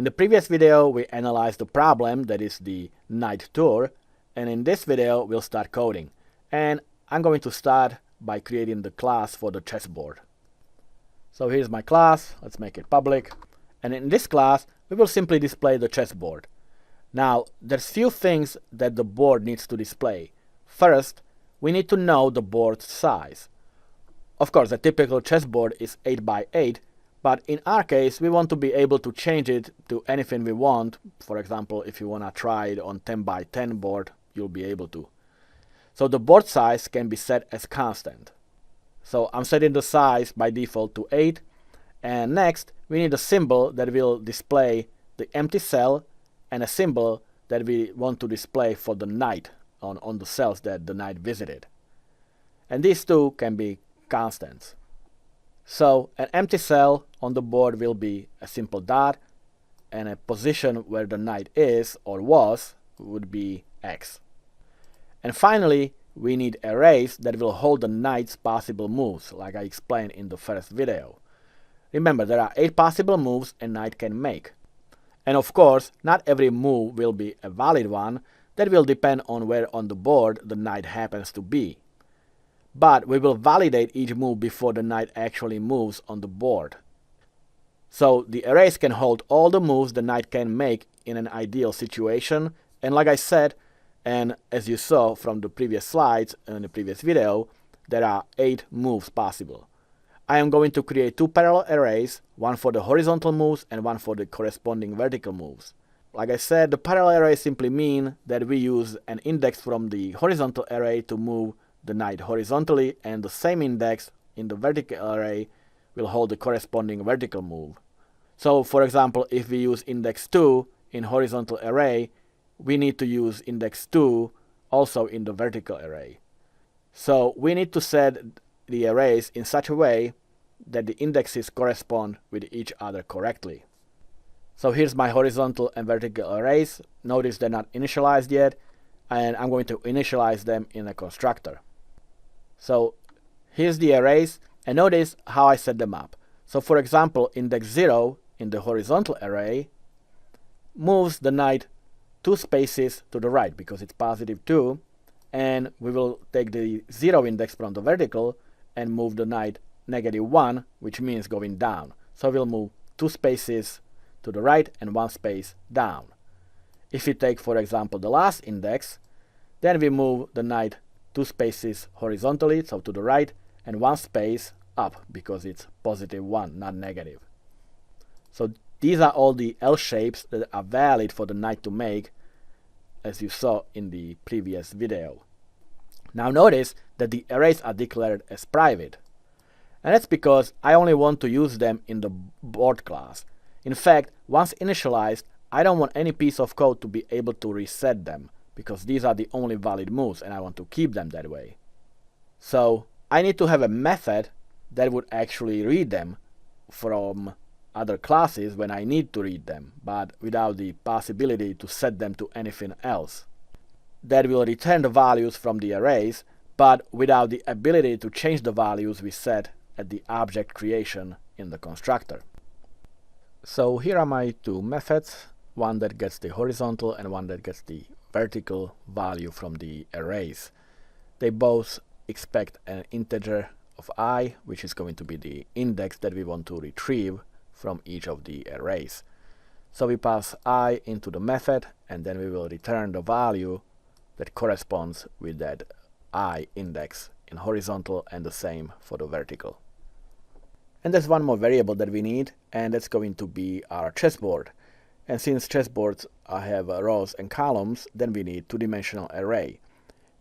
In the previous video, we analyzed the problem, that is the night tour, and in this video, we'll start coding. And I'm going to start by creating the class for the chessboard. So here's my class, let's make it public. And in this class, we will simply display the chessboard. Now, there's few things that the board needs to display. First, we need to know the board size. Of course, a typical chessboard is 8 by 8, but in our case, we want to be able to change it to anything we want. For example, if you want to try it on 10 by 10 board, you'll be able to. So the board size can be set as constant. So I'm setting the size by default to 8. And next, we need a symbol that will display the empty cell and a symbol that we want to display for the knight on the cells that the knight visited. And these two can be constants. So an empty cell on the board will be a simple dot, and a position where the knight is or was would be X. And finally, we need arrays that will hold the knight's possible moves, like I explained in the first video. Remember, there are 8 possible moves a knight can make. And of course, not every move will be a valid one. That will depend on where on the board the knight happens to be. But we will validate each move before the knight actually moves on the board. So the arrays can hold all the moves the knight can make in an ideal situation. And like I said, and as you saw from the previous slides in the previous video, there are 8 moves possible. I am going to create 2 parallel arrays, one for the horizontal moves and one for the corresponding vertical moves. Like I said, the parallel arrays simply mean that we use an index from the horizontal array to move the knight horizontally, and the same index in the vertical array will hold the corresponding vertical move. So for example, if we use index 2 in horizontal array, we need to use index 2 also in the vertical array. So we need to set the arrays in such a way that the indexes correspond with each other correctly. So here's my horizontal and vertical arrays. Notice they're not initialized yet, and I'm going to initialize them in a constructor. So here's the arrays, and notice how I set them up. So for example, index 0 in the horizontal array moves the knight 2 spaces to the right because it's positive 2, and we will take the 0 index from the vertical and move the knight -1, which means going down. So we'll move 2 spaces to the right and 1 space down. If we take, for example, the last index, then we move the knight 2 spaces horizontally, so to the right, and 1 space up because it's +1, not negative. So these are all the L shapes that are valid for the knight to make, as you saw in the previous video. Now notice that the arrays are declared as private. And that's because I only want to use them in the board class. In fact, once initialized, I don't want any piece of code to be able to reset them, because these are the only valid moves and I want to keep them that way. So I need to have a method that would actually read them from other classes when I need to read them, but without the possibility to set them to anything else. That will return the values from the arrays, but without the ability to change the values we set at the object creation in the constructor. So here are my 2 methods, one that gets the horizontal and one that gets the vertical value from the arrays. They both expect an integer of I, which is going to be the index that we want to retrieve from each of the arrays. So we pass I into the method, and then we will return the value that corresponds with that I index in horizontal, and the same for the vertical. And there's one more variable that we need, and that's going to be our chessboard. And since chessboards have rows and columns, then we need 2-dimensional array.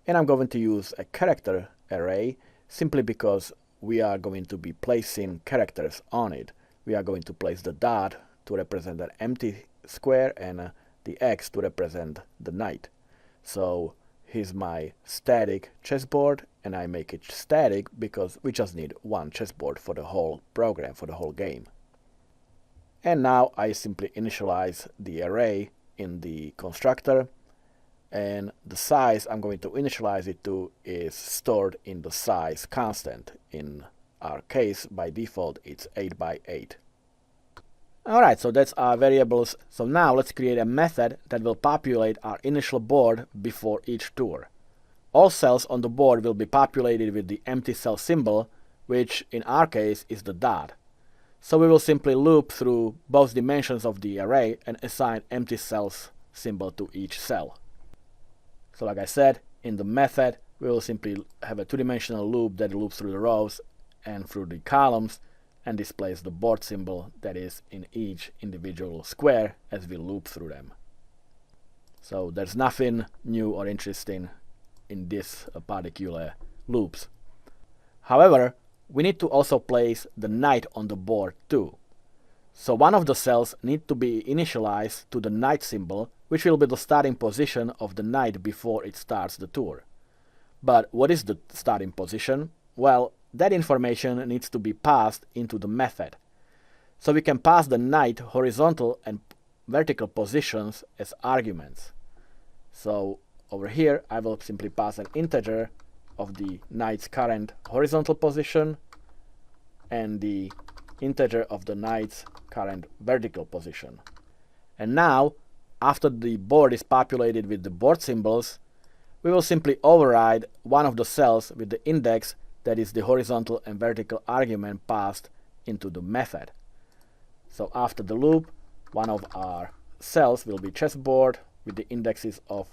And I'm going to use a character array simply because we are going to be placing characters on it. We are going to place the dot to represent an empty square and the X to represent the knight. So here's my static chessboard, and I make it static because we just need one chessboard for the whole program, for the whole game. And now I simply initialize the array in the constructor, and the size I'm going to initialize it to is stored in the size constant. In our case, by default, it's 8 by 8. Alright, so that's our variables. So now let's create a method that will populate our initial board before each tour. All cells on the board will be populated with the empty cell symbol, which in our case is the dot. So we will simply loop through both dimensions of the array and assign empty cells symbol to each cell. So like I said, in the method, we will simply have a two-dimensional loop that loops through the rows and through the columns and displays the board symbol that is in each individual square as we loop through them. So there's nothing new or interesting in this particular loops. However, we need to also place the night on the board too. So one of the cells need to be initialized to the night symbol, which will be the starting position of the night before it starts the tour. But what is the starting position? Well, that information needs to be passed into the method. So we can pass the night horizontal and vertical positions as arguments. So over here, I will simply pass an integer of the night's current horizontal position and the integer of the night's current vertical position. And now, after the board is populated with the board symbols, we will simply override one of the cells with the index that is the horizontal and vertical argument passed into the method. So after the loop, one of our cells will be chessboard with the indexes of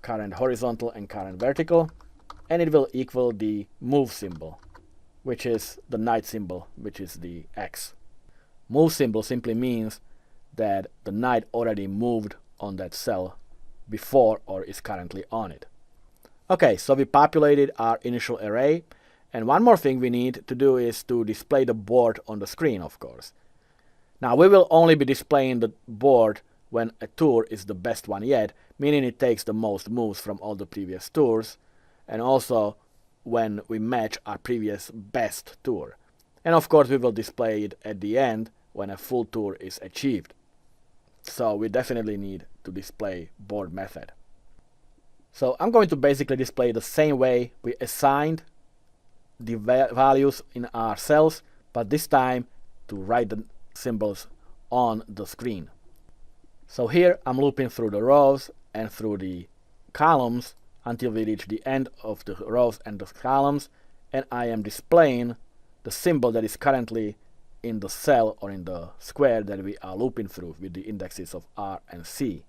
current horizontal and current vertical, and it will equal the move symbol, which is the night symbol, which is the X. Move symbol simply means that the night already moved on that cell before or is currently on it. Okay, so we populated our initial array, and one more thing we need to do is to display the board on the screen, of course. Now we will only be displaying the board when a tour is the best one yet, meaning it takes the most moves from all the previous tours, and also when we match our previous best tour. And of course we will display it at the end when a full tour is achieved. So we definitely need to display board method. So I'm going to basically display the same way we assigned the values in our cells, but this time to write the symbols on the screen. So here I'm looping through the rows and through the columns until we reach the end of the rows and the columns, and I am displaying the symbol that is currently in the cell or in the square that we are looping through with the indexes of R and C.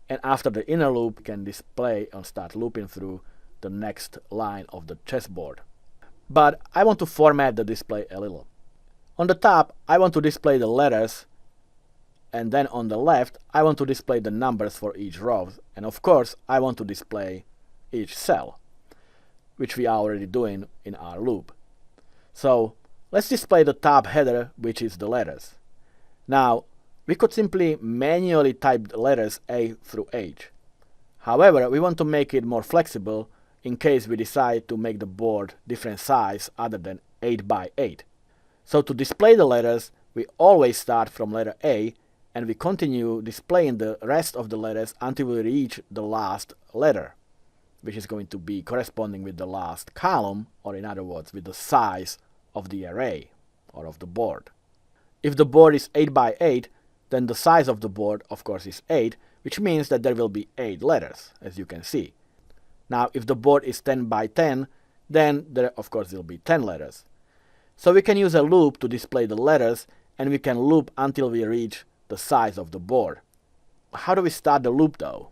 And after the inner loop, we can display and start looping through the next line of the chessboard. But I want to format the display a little. On the top, I want to display the letters, and then on the left, I want to display the numbers for each row. And of course, I want to display each cell, which we are already doing in our loop. So let's display the top header, which is the letters. Now, we could simply manually type the letters A through H. However, we want to make it more flexible in case we decide to make the board different size other than 8 by 8. So to display the letters, we always start from letter A and we continue displaying the rest of the letters until we reach the last letter, which is going to be corresponding with the last column, or in other words, with the size of the array or of the board. If the board is 8 by 8, then the size of the board, of course, is 8, which means that there will be 8 letters, as you can see. Now, if the board is 10 by 10, then there, of course, will be 10 letters. So we can use a loop to display the letters, and we can loop until we reach the size of the board. How do we start the loop, though?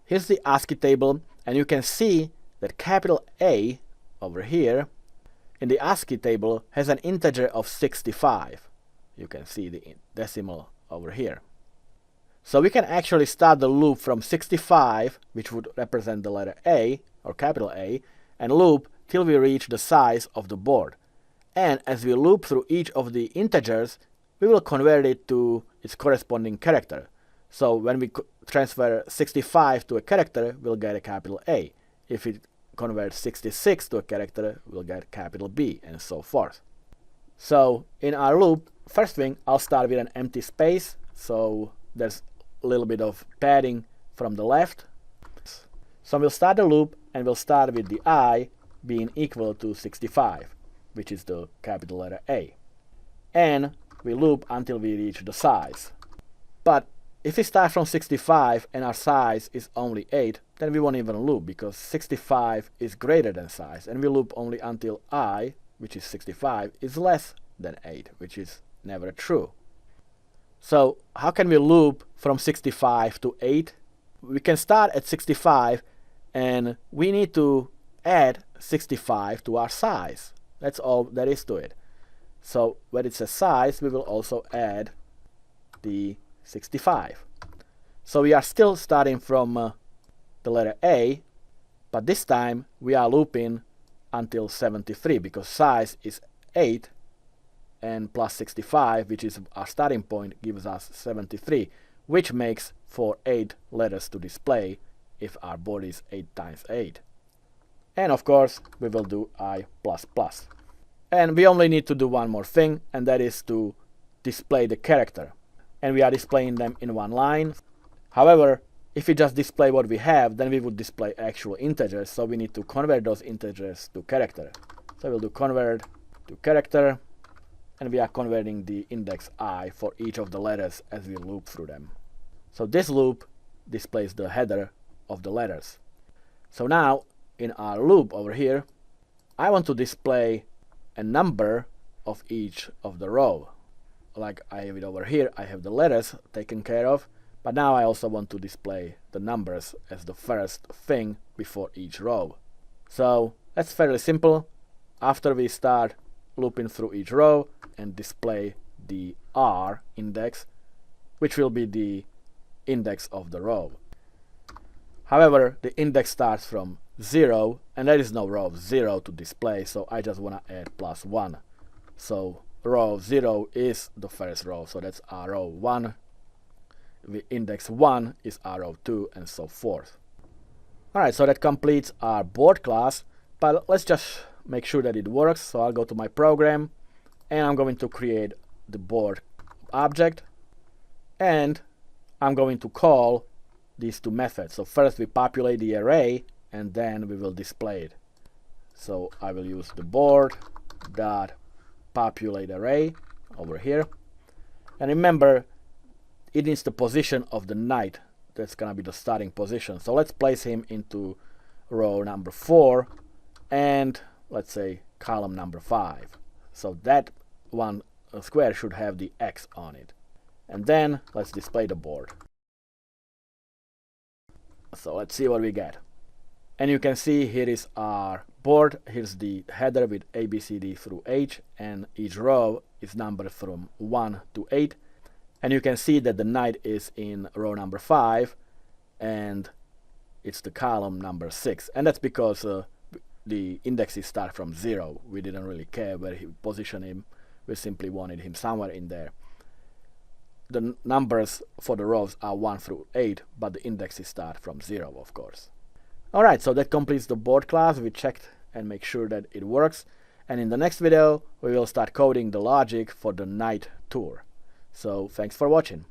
Here's the ASCII table, and you can see that capital A over here in the ASCII table has an integer of 65. You can see the decimal over here. So we can actually start the loop from 65, which would represent the letter A, or capital A, and loop till we reach the size of the board. And as we loop through each of the integers, we will convert it to its corresponding character. So when we transfer 65 to a character, we'll get a capital A. If it converts 66 to a character, we'll get capital B, and so forth. So in our loop, first thing, I'll start with an empty space, so there's a little bit of padding from the left. So we'll start the loop, and we'll start with the I being equal to 65, which is the capital letter A. And we loop until we reach the size. But if we start from 65 and our size is only 8, then we won't even loop, because 65 is greater than size, and we loop only until I, which is 65, is less than 8, which is never true. So how can we loop from 65 to 8? We can start at 65, and we need to add 65 to our size. That's all there is to it. So when it says size, we will also add the 65. So we are still starting from the letter A, but this time we are looping until 73, because size is 8 and plus 65, which is our starting point, gives us 73, which makes for 8 letters to display if our board is 8 times 8. And of course we will do I++. And we only need to do one more thing, and that is to display the character. And we are displaying them in one line. However, if we just display what we have, then we would display actual integers, so we need to convert those integers to character. So we'll do convert to character, and we are converting the index I for each of the letters as we loop through them. So this loop displays the header of the letters. So now, in our loop over here, I want to display a number of each of the row. Like I have it over here, I have the letters taken care of, but now I also want to display the numbers as the first thing before each row. So that's fairly simple. After we start looping through each row and display the R index, which will be the index of the row. However, the index starts from 0, and there is no row 0 to display, so I just want to add +1. So row 0 is the first row, so that's our row 1. The index 1 is our row 2, and so forth. Alright, so that completes our board class, but let's just make sure that it works. So I'll go to my program, and I'm going to create the board object, and I'm going to call these two methods. So first we populate the array, and then we will display it. So I will use the board dot populate array over here, and remember, it needs the position of the knight. That's gonna be the starting position. So let's place him into row number 4, and let's say column number 5. So that one square should have the X on it. And then let's display the board. So let's see what we get. And you can see here is our board. Here's the header with A, B, C, D through H, and each row is numbered from 1 to 8. And you can see that the knight is in row number 5, and it's the column number 6. And that's because the indexes start from 0. We didn't really care where he positioned him. We simply wanted him somewhere in there. The numbers for the rows are 1 through 8, but the indexes start from 0, of course. Alright, so that completes the board class. We checked and make sure that it works. And in the next video, we will start coding the logic for the knight tour. So thanks for watching.